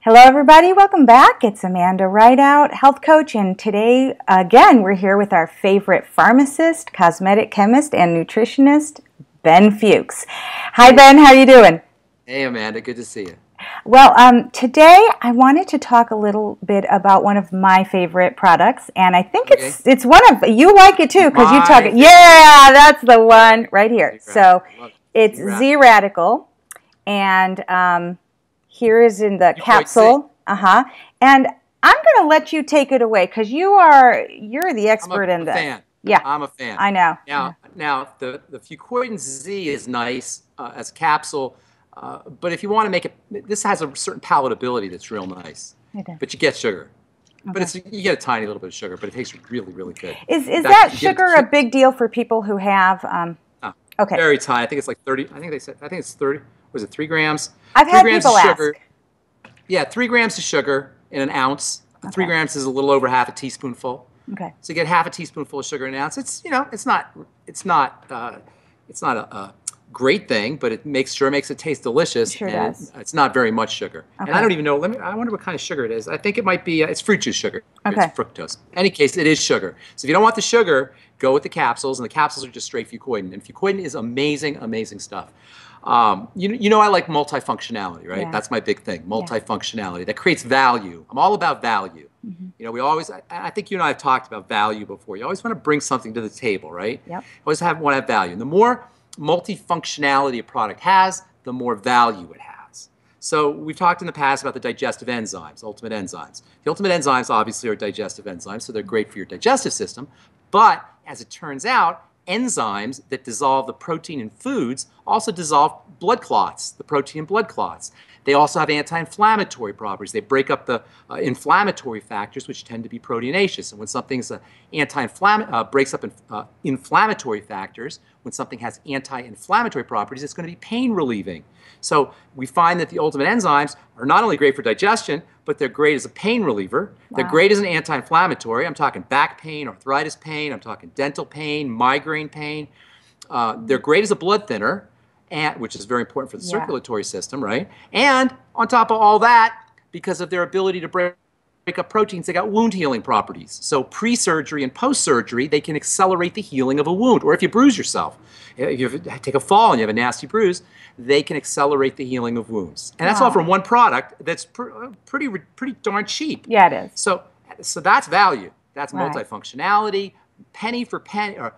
Hello everybody, welcome back. It's Amanda Ridout, health coach, and today again we're here with our favorite pharmacist, cosmetic chemist, and nutritionist, Ben Fuchs. Hi Ben, how are you doing? Hey Amanda, good to see you. Well, today I wanted to talk a little bit about one of my favorite products, and I think it's one of, you like it too because you talk it. Yeah, that's the one right here. So it's Z Radical, and here is in the capsule. And I'm going to let you take it away because you're the expert in this. Fan. Yeah, I'm a fan. I know. Now the Fucoidan Z is nice as a capsule, but if you want to make it, this has a certain palatability that's real nice. But you get sugar. Okay. But you get a tiny little bit of sugar, but it tastes really, really good. Is that sugar a big deal for people who have? Okay. Very tiny. I think it's like 30. I think it's 30. Was it 3 grams? I've had people ask. Yeah, 3 grams of sugar in an ounce. 3 grams is a little over half a teaspoonful. Okay. So you get half a teaspoonful of sugar in an ounce. It's not a great thing, but it makes it taste delicious. Sure does. It's not very much sugar. Okay. And I don't even know. I wonder what kind of sugar it is. I think it might be. It's fruit juice sugar. Okay. It's fructose. In any case, it is sugar. So if you don't want the sugar, go with the capsules, and the capsules are just straight Fucoidan. And Fucoidan is amazing, amazing stuff. You know I like multifunctionality, right? Yeah. That's my big thing, multifunctionality. That creates value. I'm all about value. Mm-hmm. You know, I think you and I have talked about value before. You always want to bring something to the table, right? Yep. Always want to have value. And the more multifunctionality a product has, the more value it has. So we've talked in the past about the digestive enzymes, ultimate enzymes. The ultimate enzymes obviously are digestive enzymes, so they're great for your digestive system. But as it turns out, enzymes that dissolve the protein in foods also dissolve blood clots, the protein in blood clots. They also have anti-inflammatory properties. They break up the inflammatory factors, which tend to be proteinaceous. And when something's breaks up inflammatory factors, when something has anti-inflammatory properties, it's going to be pain relieving. So we find that the ultimate enzymes are not only great for digestion, but they're great as a pain reliever. Wow. They're great as an anti-inflammatory. I'm talking back pain, arthritis pain. I'm talking dental pain, migraine pain. They're great as a blood thinner, which is very important for the circulatory system, right? And on top of all that, because of their ability to break up proteins, they got wound healing properties. So pre-surgery and post-surgery, they can accelerate the healing of a wound. Or if you bruise yourself, if you take a fall and you have a nasty bruise, they can accelerate the healing of wounds. And that's all from one product that's pretty darn cheap. Yeah, it is. So that's value. That's multifunctionality, penny for penny, or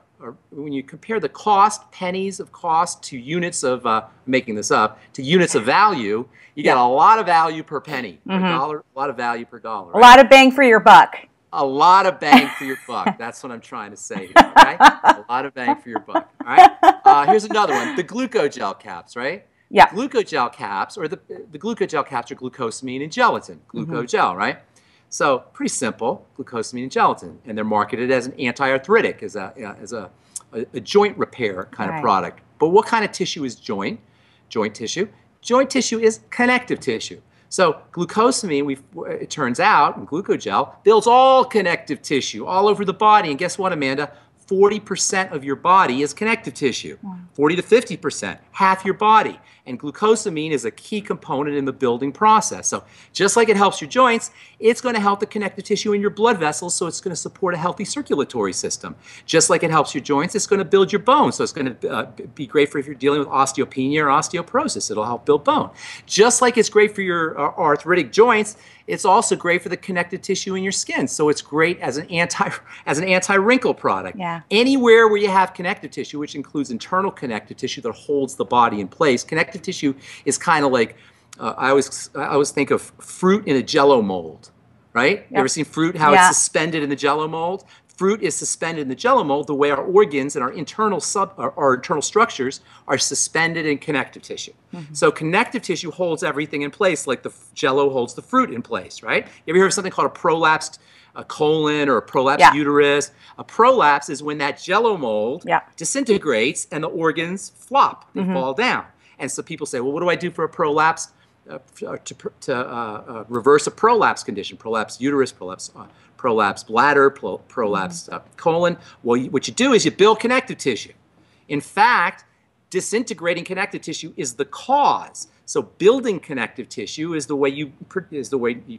when you compare the cost, pennies of cost to units of, making this up, to units of value, you get a lot of value per penny, per dollar, a lot of value per dollar. Right? A lot of bang for your buck. A lot of bang for your buck. That's what I'm trying to say here, right? A lot of bang for your buck, all right? Here's another one, the Glucco-Gel caps, right? Yeah. Glucco-Gel caps, or the Glucco-Gel caps are glucosamine and gelatin, Glucco-Gel, right? So pretty simple, glucosamine and gelatin, and they're marketed as an anti-arthritic, as a joint repair kind of product. But what kind of tissue is joint? Joint tissue. Joint tissue is connective tissue. So glucosamine, it turns out, in Glucco-Gel, builds all connective tissue all over the body. And guess what, Amanda? 40% of your body is connective tissue. 40 to 50%, half your body. And glucosamine is a key component in the building process. So just like it helps your joints, it's going to help the connective tissue in your blood vessels, so it's going to support a healthy circulatory system. Just like it helps your joints, it's going to build your bones. So it's going to be great for if you're dealing with osteopenia or osteoporosis. It'll help build bone. Just like it's great for your arthritic joints, it's also great for the connective tissue in your skin. So it's great as an anti-wrinkle product. Yeah. Anywhere where you have connective tissue, which includes internal connective tissue that holds the body in place. Connective tissue is kind of like, I always think of fruit in a Jell-O mold, right? Yep. You ever seen fruit, how it's suspended in the Jell-O mold? Fruit is suspended in the Jell-O mold the way our organs and our internal structures are suspended in connective tissue. So connective tissue holds everything in place like the Jell-O holds the fruit in place, right? You ever heard of something called a prolapsed colon or a prolapsed uterus? A prolapse is when that Jell-O mold disintegrates and the organs flop, they fall down. And so people say, well, what do I do for a prolapse? To reverse a prolapse condition, prolapse uterus, prolapse bladder, prolapse colon. Well, what you do is you build connective tissue. In fact, disintegrating connective tissue is the cause. So building connective tissue is the way you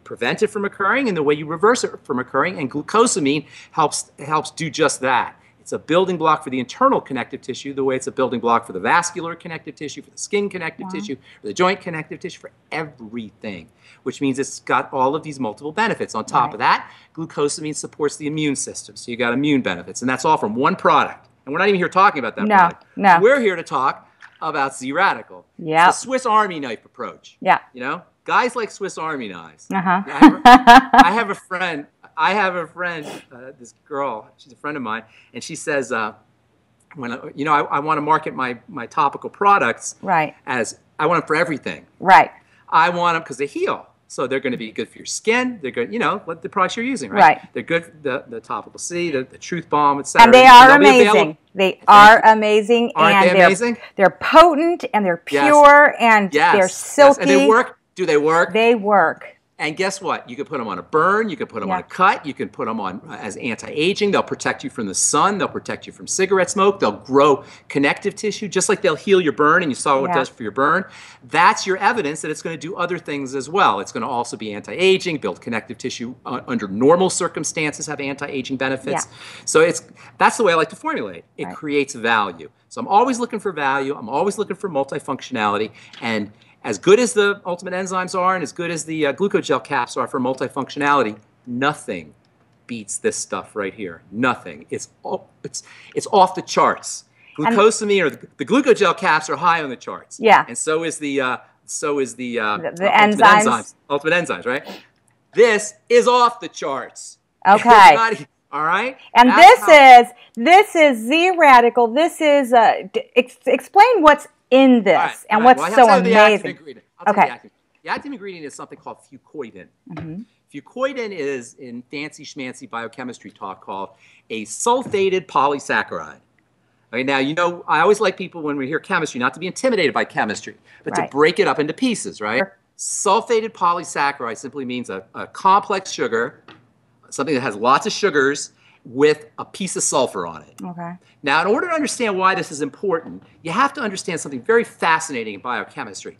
prevent it from occurring and the way you reverse it from occurring. And glucosamine helps do just that. It's a building block for the internal connective tissue, the way it's a building block for the vascular connective tissue, for the skin connective tissue, for the joint connective tissue, for everything, which means it's got all of these multiple benefits. On top of that, glucosamine supports the immune system, so you got immune benefits, and that's all from one product. And we're not even here talking about that product. No. We're here to talk about Z-Radical. Yeah. It's the Swiss Army knife approach. Yeah. You know, guys like Swiss Army knives. I have a friend, this girl, she's a friend of mine, and she says, when I want to market my topical products as I want them for everything. Right. I want them because they heal. So they're going to be good for your skin. They're good, what the products you're using, right? They're good, the topical C, the Truth Balm, etc. And they are amazing. They are amazing. Aren't they amazing? They're potent and they're pure and they're silky. And they work. Do they work? They work. And guess what? You can put them on a burn. You can put them on a cut. You can put them on as anti-aging. They'll protect you from the sun. They'll protect you from cigarette smoke. They'll grow connective tissue, just like they'll heal your burn, and you saw what it does for your burn. That's your evidence that it's going to do other things as well. It's going to also be anti-aging, build connective tissue under normal circumstances, have anti-aging benefits. So that's the way I like to formulate. It creates value. So I'm always looking for value. I'm always looking for multifunctionality. And as good as the ultimate enzymes are and as good as the Glucco-Gel caps are for multifunctionality, nothing beats this stuff right here. Nothing. It's off the charts. Glucosamine or the Glucco-Gel caps are high on the charts. Yeah. And so is the enzymes. Ultimate enzymes, right? This is off the charts. Okay. All right. And this is Z-Radical. This is explain what's in this and what's so amazing. The active ingredient is something called fucoidan. Fucoidan is, in fancy schmancy biochemistry talk, called a sulfated polysaccharide. Right, now, I always like people when we hear chemistry not to be intimidated by chemistry, but to break it up into pieces, right? Sulfated polysaccharide simply means a complex sugar, something that has lots of sugars, with a piece of sulfur on it. Okay. Now, in order to understand why this is important, you have to understand something very fascinating in biochemistry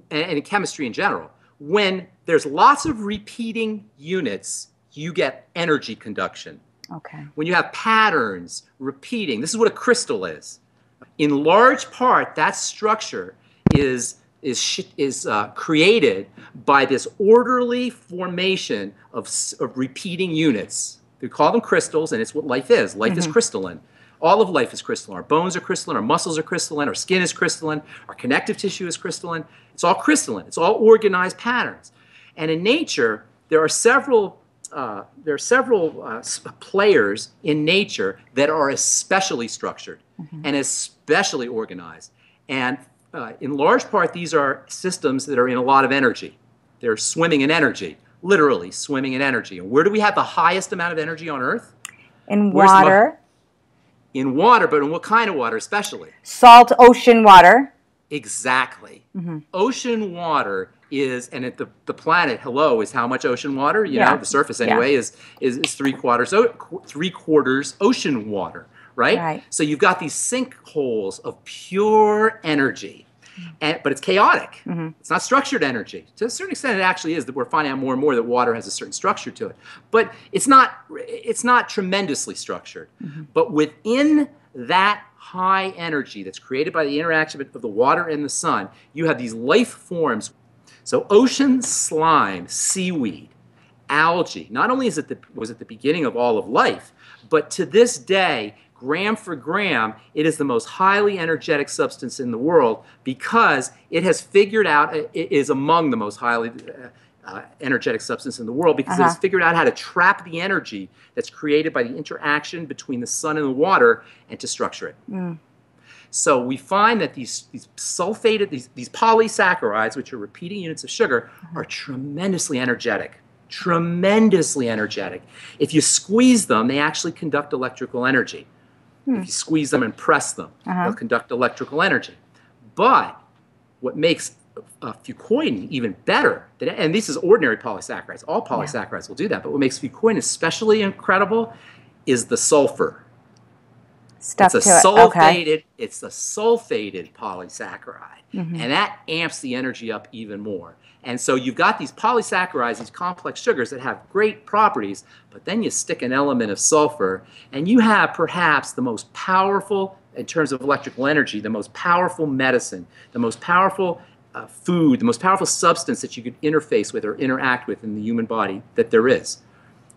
and in chemistry in general. When there's lots of repeating units, you get energy conduction. Okay. When you have patterns repeating, this is what a crystal is. In large part, that structure is created by this orderly formation of repeating units. We call them crystals, and it's what life is. Life is crystalline. All of life is crystalline. Our bones are crystalline. Our muscles are crystalline. Our skin is crystalline. Our connective tissue is crystalline. It's all crystalline. It's all organized patterns. And in nature, there are several players in nature that are especially structured and especially organized. And in large part, these are systems that are in a lot of energy. They're swimming in energy. Literally swimming in energy. And where do we have the highest amount of energy on Earth? In water. In water, but in what kind of water especially? Salt ocean water. Exactly. Ocean water is, and at the planet, is how much ocean water? You know, the surface anyway is 3/4 ocean water, right? So you've got these sinkholes of pure energy. But it's chaotic. It's not structured energy. To a certain extent, it actually is. That we're finding out more and more that water has a certain structure to it. But it's not tremendously structured. But within that high energy that's created by the interaction of the water and the sun, you have these life forms. So ocean slime, seaweed, algae. Not only was it the beginning of all of life, but to this day, gram for gram, it is the most highly energetic substance in the world because it has figured out, it is among the most highly energetic substance in the world because it has figured out how to trap the energy that's created by the interaction between the sun and the water and to structure it. So we find that these sulfated, these polysaccharides, which are repeating units of sugar, are tremendously energetic. Tremendously energetic. If you squeeze them, they actually conduct electrical energy. If you squeeze them and press them, they'll conduct electrical energy. But what makes fucoidan even better, and this is ordinary polysaccharides, all polysaccharides will do that, but what makes fucoidan especially incredible is the sulfur. Stuck it's to it. Okay. It's a sulfated polysaccharide, and that amps the energy up even more. And so you've got these polysaccharides, these complex sugars that have great properties, but then you stick an element of sulfur, and you have perhaps the most powerful, in terms of electrical energy, the most powerful medicine, the most powerful food, the most powerful substance that you could interface with or interact with in the human body that there is.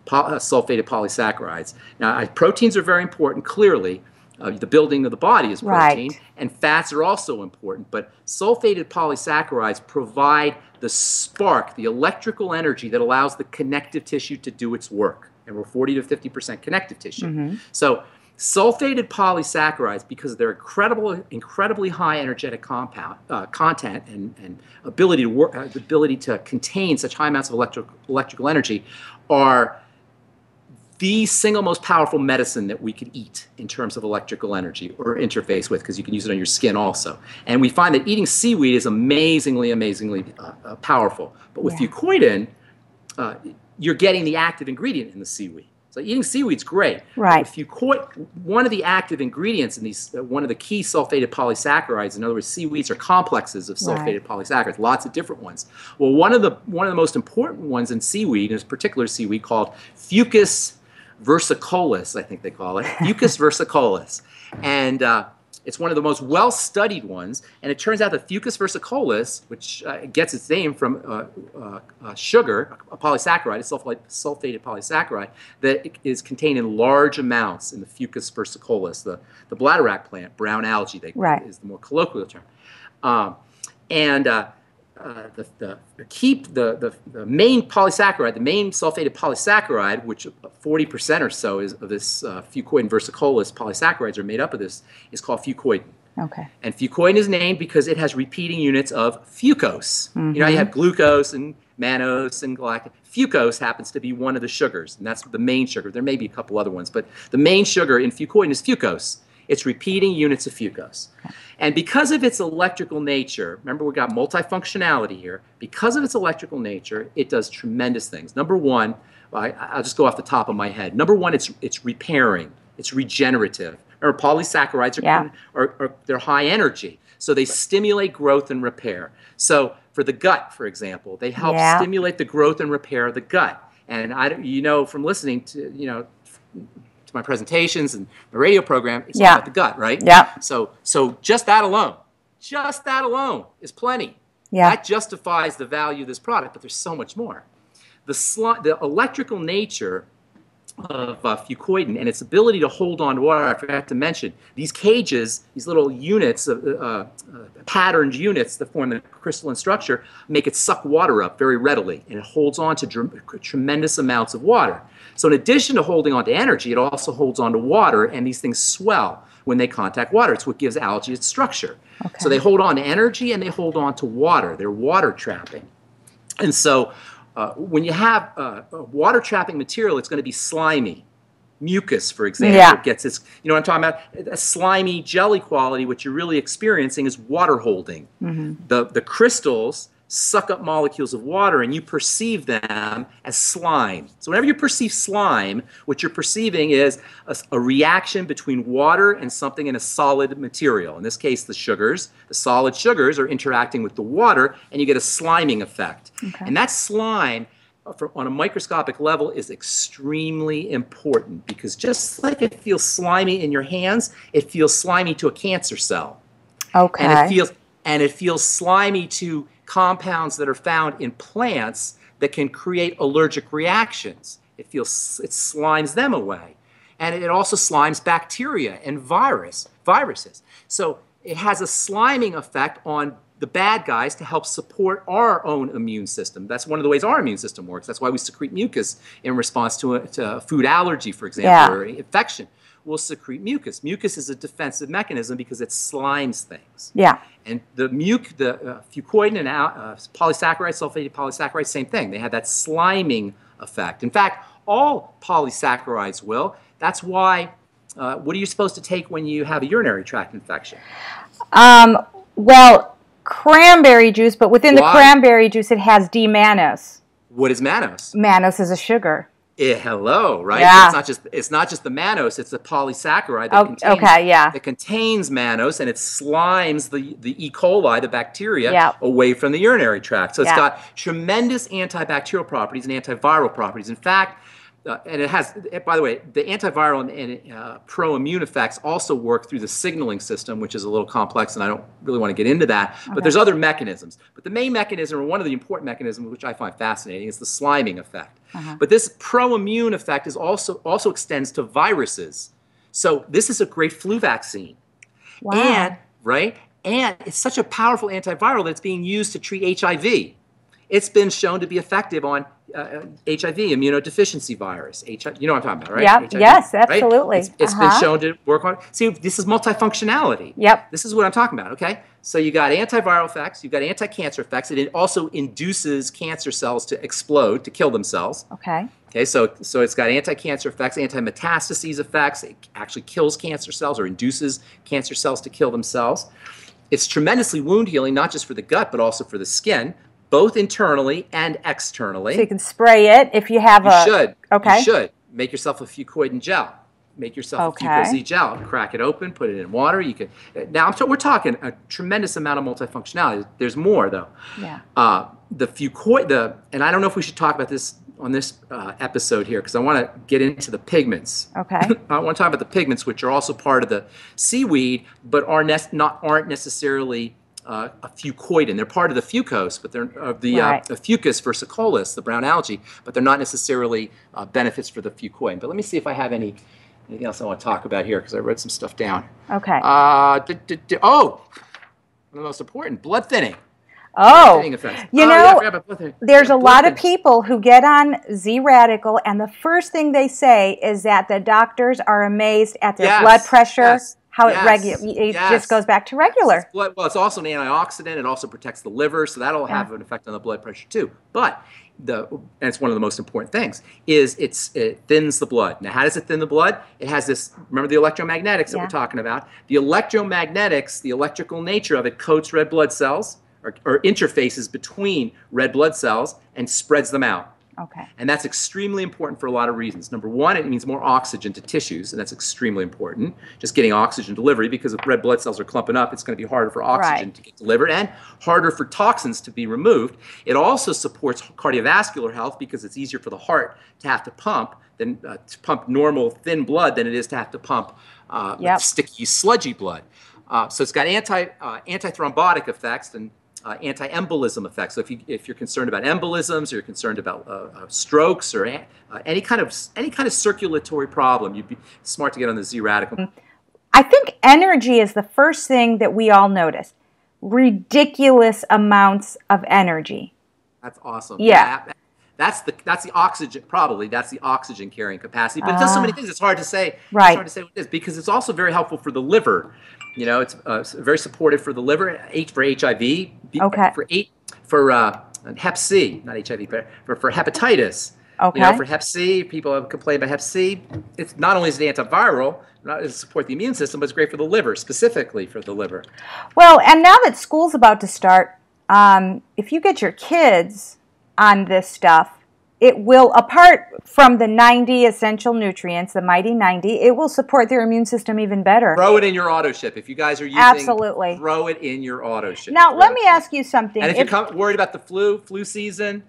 Sulfated polysaccharides. Now, proteins are very important, clearly. The building of the body is protein, and fats are also important, but sulfated polysaccharides provide the spark, the electrical energy that allows the connective tissue to do its work, and we're 40 to 50% connective tissue. So sulfated polysaccharides, because of their incredibly high energetic content and ability to work, the ability to contain such high amounts of electrical energy, are the single most powerful medicine that we could eat in terms of electrical energy or interface with, because you can use it on your skin also. And we find that eating seaweed is amazingly powerful. But with Fucoidan, you're getting the active ingredient in the seaweed. So eating seaweed's great. Right. One of the active ingredients in these, one of the key sulfated polysaccharides, in other words, seaweeds are complexes of sulfated polysaccharides, lots of different ones. Well, one of the most important ones in seaweed is a particular seaweed called Fucus versicollis, I think they call it, Fucus versicollis. And it's one of the most well-studied ones, and it turns out that Fucus versicollis, which gets its name from sugar, a polysaccharide, a sulfated polysaccharide, that is contained in large amounts in the Fucus versicollis, the bladderwrack plant, brown algae, is the more colloquial term. The main polysaccharide, the main sulfated polysaccharide, which 40% or so of this Fucoidan versicollis polysaccharides are made up of this, is called Fucoidan. Okay. And Fucoidan is named because it has repeating units of fucose. You know, you have glucose and mannose and galactose. Fucose happens to be one of the sugars, and that's the main sugar. There may be a couple other ones, but the main sugar in Fucoidan is fucose. It's repeating units of fucose. And because of its electrical nature, remember we got multifunctionality here, because of its electrical nature, it does tremendous things. Number one, I'll just go off the top of my head. Number one, it's repairing, it's regenerative. Remember, polysaccharides they're high energy, so they stimulate growth and repair. So for the gut, for example, they help stimulate the growth and repair of the gut. And you know from listening to my presentations and my radio program, it's all about the gut, right? Yeah. So just that alone is plenty. That justifies the value of this product, but there's so much more. The electrical nature of Fucoidan and its ability to hold on to water, I forgot to mention, these cages, these little units, patterned units that form the crystalline structure, make it suck water up very readily, and it holds on to tremendous amounts of water. So in addition to holding on to energy, it also holds on to water, and these things swell when they contact water. It's what gives algae its structure. Okay. So they hold on to energy and they hold on to water. They're water trapping. And so when you have water trapping material, it's going to be slimy. Mucus, for example, gets its, you know what I'm talking about? A slimy jelly quality, what you're really experiencing is water holding. The crystals suck up molecules of water, and you perceive them as slime. So whenever you perceive slime, what you're perceiving is a reaction between water and something in a solid material. In this case, the solid sugars are interacting with the water, and you get a sliming effect. Okay. And that slime, on a microscopic level, is extremely important, because just like it feels slimy in your hands, it feels slimy to a cancer cell. Okay. And it feels slimy to compounds that are found in plants that can create allergic reactions. It slimes them away. And it also slimes bacteria and viruses. So it has a sliming effect on the bad guys to help support our own immune system. That's one of the ways our immune system works. That's why we secrete mucus in response to a food allergy, for example, or infection. We'll secrete mucus. Mucus is a defensive mechanism because it slimes things. Yeah. And the Fucoidan and polysaccharides, sulfated polysaccharides, same thing. They have that sliming effect. In fact, all polysaccharides will. That's why, what are you supposed to take when you have a urinary tract infection? Well, cranberry juice, but within the cranberry juice it has D-mannose. What is mannose? Mannose is a sugar. Hello, right? Yeah. So it's not just the mannose, it's the polysaccharide that contains mannose, and it slimes the E. coli, the bacteria, away from the urinary tract. So it's got tremendous antibacterial properties and antiviral properties. In fact, and it has, by the way, the antiviral and pro-immune effects also work through the signaling system, which is a little complex, and I don't really want to get into that. But there's other mechanisms. But the main mechanism, or one of the important mechanisms, which I find fascinating, is the sliming effect. But this pro-immune effect is also extends to viruses. So this is a great flu vaccine. Wow. And it's such a powerful antiviral that it's being used to treat HIV. It's been shown to be effective on HIV, immunodeficiency virus. You know what I'm talking about, right? Yep. Yes, absolutely. Right? It's been shown to work on. See, this is multifunctionality. Yep. This is what I'm talking about, okay? So you got antiviral effects, you've got anti-cancer effects, and it also induces cancer cells to explode, to kill themselves. Okay. Okay, so it's got anti-cancer effects, anti-metastases effects. It actually kills cancer cells or induces cancer cells to kill themselves. It's tremendously wound healing, not just for the gut, but also for the skin, both internally and externally. So you can spray it if you have You should. Okay. You should. Make yourself a Fucoidan gel. Make yourself a Fucoidan gel. Crack it open, put it in water. You can. Now, we're talking a tremendous amount of multifunctionality. There's more, though. Yeah. The Fucoidan, and I don't know if we should talk about this on this episode here, because I want to get into the pigments. Okay. I want to talk about the pigments, which are also part of the seaweed, but aren't necessarily a fucoidan. They're part of the fucose, but they're the fucus versicollis, the brown algae, but they're not necessarily benefits for the fucoidan. But let me see if I have anything else I want to talk about here, because I wrote some stuff down. Okay. One of the most important, blood thinning. Oh, you know, there's a lot of people who get on Z-Radical, and the first thing they say is that the doctors are amazed at their blood pressure, how it just goes back to regular. Well, it's also an antioxidant. It also protects the liver, so that'll have an effect on the blood pressure too. But and it's one of the most important things, is it thins the blood. Now, how does it thin the blood? It has this, remember the electromagnetics that we're talking about? The electromagnetics, the electrical nature of it coats red blood cells, or interfaces between red blood cells and spreads them out. Okay. And that's extremely important for a lot of reasons. Number one, it means more oxygen to tissues, and that's extremely important. Just getting oxygen delivery, because if red blood cells are clumping up, it's going to be harder for oxygen to get delivered and harder for toxins to be removed. It also supports cardiovascular health, because it's easier for the heart to have to pump normal thin blood than it is to have to pump sticky, sludgy blood. So it's got anti-thrombotic effects and anti-embolism effects. So if you're concerned about embolisms, or you're concerned about strokes, or any kind of circulatory problem, you'd be smart to get on the Z-Radical. I think energy is the first thing that we all notice. Ridiculous amounts of energy. That's awesome. Yeah. That's the oxygen, probably. That's the oxygen carrying capacity. But it does so many things, it's hard to say. Right. It's hard to say what it is, because it's also very helpful for the liver. You know, it's very supportive for the liver, for HIV, for Hep C, not HIV, but for hepatitis. Okay. You know, for Hep C, people have complained about Hep C. It's not only is it antiviral, not only does it support the immune system, but it's great for the liver, specifically for the liver. Well, and now that school's about to start, if you get your kids on this stuff, it will, apart from the 90 essential nutrients, the mighty 90, it will support their immune system even better. Throw it in your auto ship. If you guys are using, absolutely, throw it in your auto ship. Now, let me ask you something. And if you're worried about the flu season,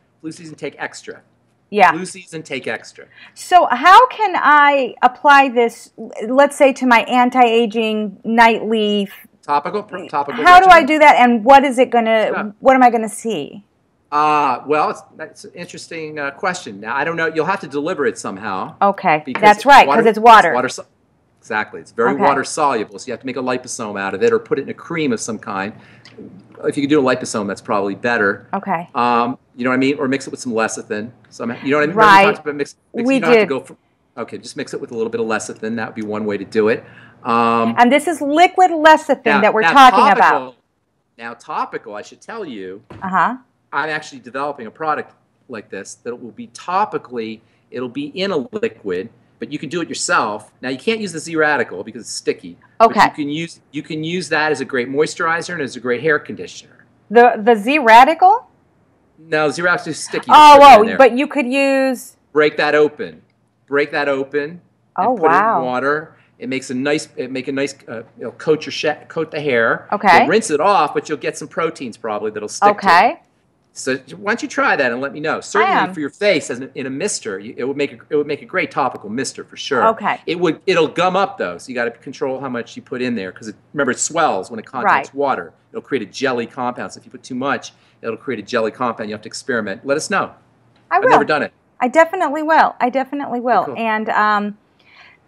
take extra. Yeah. Flu season, take extra. So how can I apply this, let's say, to my anti-aging nightly topical How do I do that, and what is it gonna? What am I gonna see? Well, that's an interesting question. Now, I don't know. You'll have to deliver it somehow. Okay, that's right, because it's water. Exactly. It's very water soluble, so you have to make a liposome out of it, or put it in a cream of some kind. If you can do a liposome, that's probably better. Okay. You know what I mean? Or mix it with some lecithin. You know what I mean? Right. We did. Okay, just mix it with a little bit of lecithin. That would be one way to do it. And this is liquid lecithin that we're talking about. Now, topical, I should tell you. Uh-huh. I'm actually developing a product like this that will be topically, it'll be in a liquid, but you can do it yourself. Now, you can't use the Z-Radical because it's sticky. Okay. But you can use that as a great moisturizer and as a great hair conditioner. The Z-Radical? No, Z-Radical is sticky. Oh, but you could use break that open. Break that open. Oh, and put wow. it in water. It makes a nice, it'll coat the hair. Okay. You'll rinse it off, but you'll get some proteins probably that'll stick to it. Okay. So why don't you try that and let me know? Certainly for your face, in a mister, it would make a great topical mister for sure. Okay. It'll gum up though, so you got to control how much you put in there because remember it swells when it contacts water. It'll create a jelly compound. So if you put too much, it'll create a jelly compound. You have to experiment. Let us know. I've never done it. I definitely will. I definitely will. Cool. And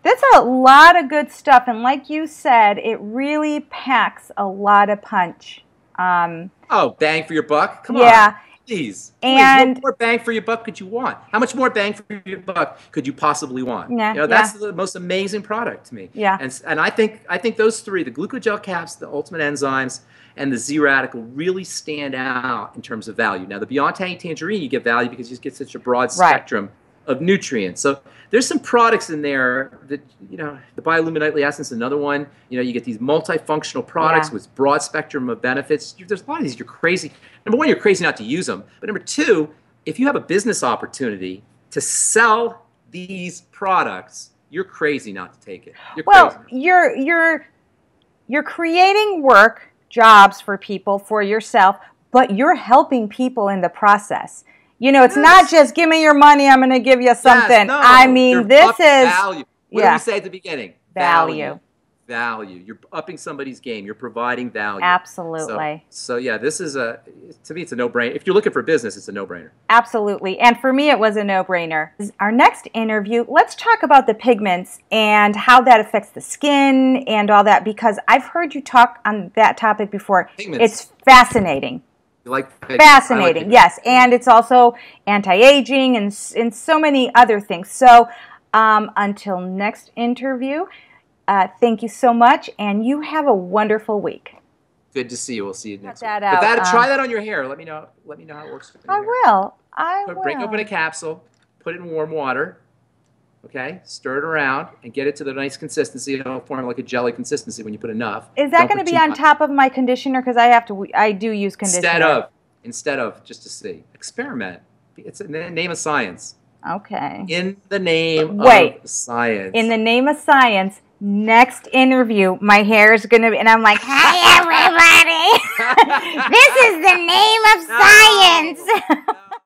that's a lot of good stuff. And like you said, it really packs a lot of punch. Oh, bang for your buck? Come on. Yeah. Please. And what more bang for your buck could you want? How much more bang for your buck could you possibly want? Yeah, that's the most amazing product to me. Yeah. And I think those three, the Glucco-Gel caps, the Ultimate Enzymes, and the Z-Radical really stand out in terms of value. Now, the Beyond Tangy Tangerine, you get value because you get such a broad spectrum of nutrients. So there's some products in there that, the biolumineal essence, another one. You get these multifunctional products with broad spectrum of benefits. There's a lot of these. You're crazy. Number one, you're crazy not to use them. But number two, if you have a business opportunity to sell these products, you're crazy not to take it. You're creating jobs for people, for yourself, but you're helping people in the process. It's not just give me your money, I'm going to give you something. No, I mean, this is value. What did we say at the beginning? Value. Value. You're upping somebody's game. You're providing value. Absolutely. So yeah, this is to me, it's a no-brainer. If you're looking for business, it's a no-brainer. Absolutely. And for me, it was a no-brainer. Our next interview, let's talk about the pigments and how that affects the skin and all that, because I've heard you talk on that topic before. Pigments. It's fascinating. You like pigments? Fascinating, yes. And it's also anti-aging and so many other things. So until next interview, thank you so much, and you have a wonderful week. Good to see you. We'll see you next week. Try that on your hair. Let me know how it works. I will. Break open a capsule, put it in warm water, okay? Stir it around and get it to the nice consistency. It'll form like a jelly consistency when you put enough. Is that going to be on top of my conditioner? Because I do use conditioner. Instead of, just to see. Experiment. It's in the name of science. Okay. In the name of science. In the name of science. Next interview, my hair is going to be, and I'm like, hi, everybody. This is the name of science.